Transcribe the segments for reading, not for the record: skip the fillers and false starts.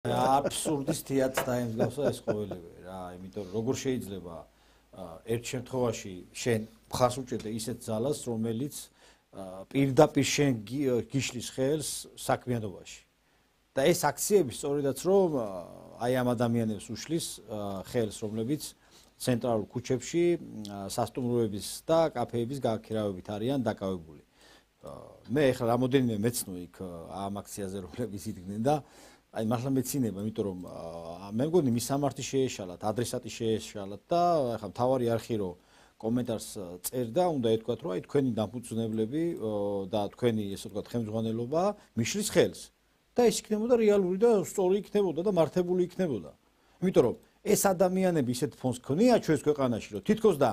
აბსურდის თეატრს დაემსგავსა ეს ყოველივე რა, იმიტომ რომ როგორ შეიძლება ერთ შემთხვევაში შენ მხარს უჭერდე ისეთ ძალას, რომელიც პირდაპირ შენ გიშლის ხელს საქმიანობაში. და ეს აქციები სწორედაც რომ აი ამ ადამიანებს უშლის ხელს, რომლებიც ცენტრალურ ქუჩებში სასტუმროების და კაფეების გააქირავებით არიან დაკავებული. მე ახლა რამოდენიმე მეცნო იქ ამ აქციაზე რომლებიც იდგნენ და აი მართლა მეცინება, იმიტომ რომ მე მგონი მის სამართი შეეშალათ, ადრესატი შეეშალათ და ახლა მთავარი არხი რო კომენტარს წერდა, უნდა ეთქვათ, რომ აი თქვენი დამფუძნებლები და თქვენი ესე ვთქვათ ხელმძღვანელობა მიშლის ხელს. და ეს იქნებოდა რეალური და სწორი იქნებოდა და მართებული იქნებოდა. იმიტომ რომ ეს ადამიანები ისეთ ფონს ქონია ჩვენს ქვეყანაში, რომ თითქოს და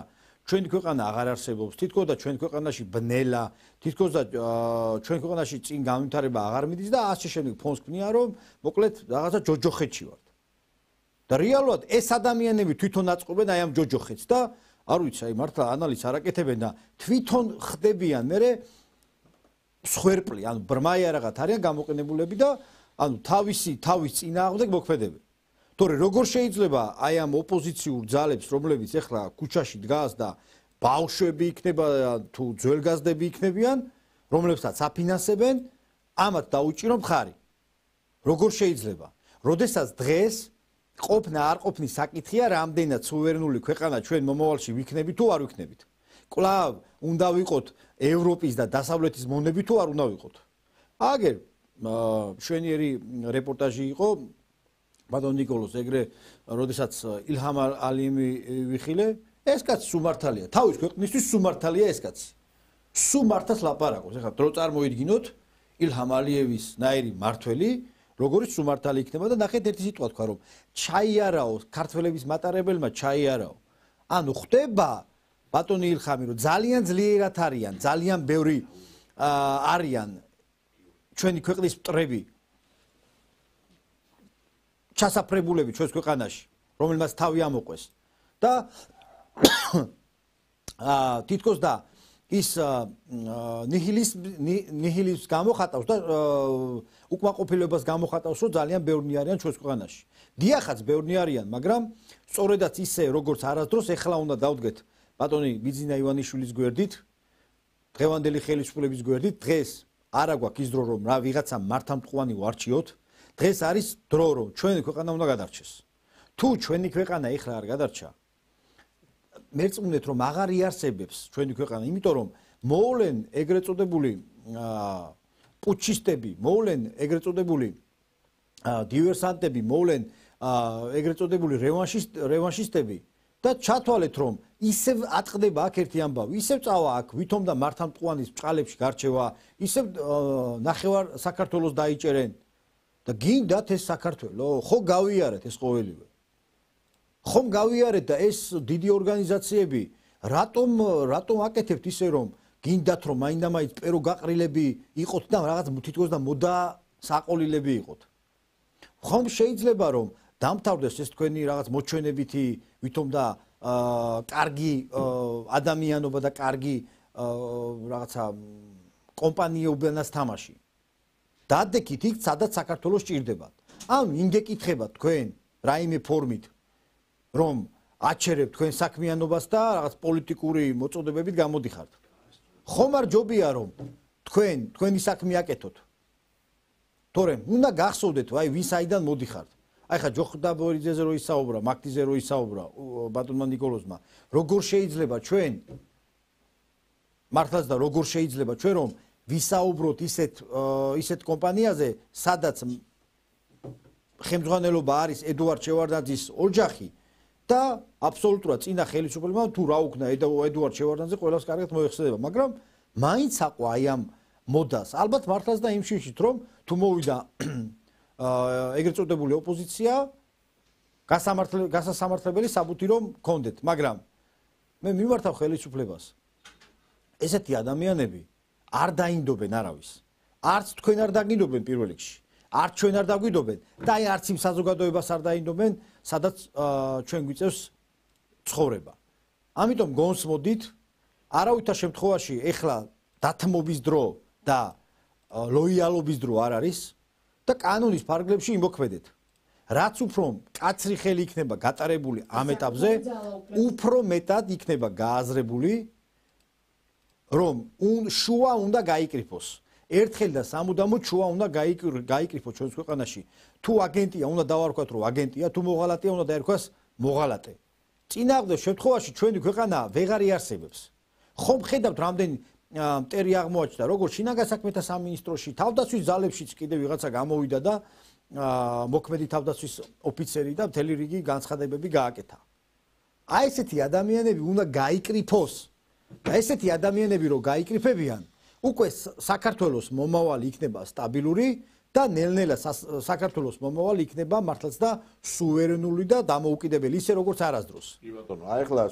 ჩვენი ქვეყანა აღარ არსებობს, თითქოს და ჩვენ ქვეყანაში ბნელა, თითქოს და ჩვენ ქვეყანაში წინ განვითარება აღარ მიდის და ასე შემდეგ ფონს ქნია, რომ მოკლედ რაღაცა ჯოჯოხეთში ვართ. და რეალურად ეს ადამიანები თვითონ აწყობენ აი ამ ჯოჯოხეთს და არ ვიცი, აი მართლა ანალიზს არ აკეთებენ და თვითონ ხდებიან მერე სხერპლი, ანუ ბრმაიარაღად არიან გამოყენებულები და ანუ თავის წინააღმდეგ მოქმედებენ. თორე როგორ შეიძლება აი ამ ოპოზიციურ ძალებს, რომლებიც ახლა ქუჩაში დგას და ბავშვები იქნება თუ ძველგაზრდები იქნებიან, რომლებსაც აფინანსებენ, ამათ დაუჭირო მხარი. როგორ შეიძლება? როდესაც დღეს ყოფნა არ ყოფნის საკითხია, რამდენად სუვერენული ქვეყანა ჩვენ მომავალში ვიქნებით თუ არ ვიქნებით. კვლავ უნდა ვიყოთ ევროპის და დასავლეთის მონები თუ არ უნდა ვიყოთ. აგერ მშვენიერი რეპორტაჟი იყო ბატონ ნიკოლოს ეგრე, როდესაც ილჰამ ალიევი ვიხილე, ეს კაცი სუმართალია, თავის ქვეყნისთვის სუმართალია ეს კაცი. სუმართას ლაპარაკობს. ეხლა დრო წარმოიდგინოთ ილჰამ ალიევის ნაირი მართველი, როგორიც სუმართალი იქნება და ნახეთ ერთი სიტყვა თქვა, რომ ჩაიარაო ქართველების მატარებელმა ჩაიარაო. ანუ ხდება ბატონი ილჰამი, რომ ძალიან ძლიერად არიან, ძალიან ბევრი არიან ჩვენი ქვეყნის მტრები ჩასაფრებულები ჩვენს ქვეყანაში, რომელმაც თავი ამოყვეს და თითქოს და ის ნიჰილიზმს გამოხატავს და უკმაყოფილებას გამოხატავს, რომ ძალიან ბევრი არიან ჩვენს ქვეყანაში. დიახაც ბევრი არიან, მაგრამ სწორედაც ისე როგორც არასდროს ეხლა უნდა დავდგეთ ბატონი ბიძინა ივანიშვილის გვერდით, დღევანდელი ხელისუფლების გვერდით, დღეს არა გვაქვს ის დრო რომ რა ვიღაცა მართამტყუანი ვარჩიოთ. დღეს არის დრო რომ ჩვენი ქვეყანა უნდა გადარჩეს. თუ ჩვენი ქვეყანა ეხლა არ გადარჩა, მერწმუნეთ რომ აღარ იარსებებს ჩვენი ქვეყანა, იმიტომ რომ მოვლენ ეგრეთ წოდებული პუჩისტები, მოვლენ ეგრეთ წოდებული დივერსანტები, მოვლენ ეგრეთ წოდებული რევანშისტები და ჩათვალეთ რომ ისევ ატყდება აქ ერთი ამბავი, ისევ წავა აქ ვითომ და მართამტყუანის ბჭყალებში გარჩევა, ისევ ნახევარ საქართველოს დაიჭერენ. და გინდათ ეს საქართველო, ხო გავიარეთ ეს ყოველივე. ხომ გავიარეთ და ეს დიდი ორგანიზაციები რატომ აკეთებთ ისე რომ გინდათ რომ მაინდა-მაინც პერო გაყრილები იყოთ და რაღაც თითქოს და მოდა საყოლილები იყოთ. ხომ შეიძლება რომ დამთავრდეს ეს თქვენი რაღაც მოჩვენებითი ვითომ და კარგი ადამიანობა და კარგი რაღაცა კომპანიობენას თამაში. დადექით იქ, სადაც საქართველოს ჭირდებათ. ან იმგეკითხებათ თქვენ რაიმე ფორმით, რომ აჩერებთ თქვენ საქმიანობას და რაღაც პოლიტიკური მოწოდებებით გამოდიხართ. ხომ არ ჯობია რომ თქვენი საქმე აკეთოთ. თორემ უნდა გახსოვდეთ, აი ვინ საიდან მოდიხართ. აი ხა ჯოხდაბორიძეზე რო ისაუბრა, მაგდიზე რო ისაუბრა ბატონმა ნიკოლოზმა, როგორ შეიძლება ჩვენ მართლაც და როგორ შეიძლება ჩვენ რომ ვისაუბროთ ისეთ კომპანიაზე, სადაც ხელმძღვანელობა არის ედუარდ შევარდნაძის ოჯახი და აბსოლუტურად წინა ხელისუფლებამ თუ რა უკნა ედუარდ შევარდნაძე ყველას კარგად მოეხსენება, მაგრამ მაინც აყვა აი ამ მოდას. ალბათ მართლაც და იმ შიშით რომ თუ მოვიდა ეგრეთ წოდებული ოპოზიცია გასასამართლებელი საბუთი რომ გქონდეთ, მაგრამ მე მიმართავ ხელისუფლებას. ესეთი ადამიანები არ დაინდობენ არავის. არც თქვენ არ დაგინდობენ პირველ რიგში. არც ჩვენ არ დაგვინდობენ და აი არც იმ საზოგადოებას არ დაინდობენ, სადაც ჩვენ გვიწევს ცხოვრება. ამიტომ გონსმოდით, არავითარ შემთხვევაში ეხლა დათმობის დრო და ლოიალობის დრო არ არის და კანონის ფარგლებში იმოქმედეთ. რაც უფრო კაცრი ხელი იქნება გატარებული ამ ეტაპზე, უფრო მეტად იქნება გააზრებული, რომ შუა უნდა გაიკრიფოს. ერთხელ და სამუდამოდ შუა უნდა გაიკრიფოს ჩვენს ქვეყანაში. თუ აგენტია, უნდა დავარქვათ, რომ აგენტია, თუ მოღალატეა, უნდა დაერქვას მოღალატე. წინააღმდეგ შემთხვევაში ჩვენი ქვეყანა ვეღარ იარსებებს. ხომ ხედავთ რამდენი მტერი აღმოაჩნდა, როგორც შინაგან საქმეთა სამინისტროში, თავდაცვის ძალებშიც კიდევ ვიღაცა გამოვიდა და მოქმედი თავდაცვის ოფიცერი და მთელი რიგი განცხადებები გააკეთა. აი ესეთი ადამიანები უნდა გაიკრიფოს. და ესეთი ადამიანები რო გაიკრიფებიან, უკვე საქართველოს მომავალი იქნება სტაბილური და ნელ-ნელა საქართველოს მომავალი იქნება მართლაც და სუვერენული და დამოუკიდებელი, ისე როგორც არასდროს. კი ბატონო, აი ახლა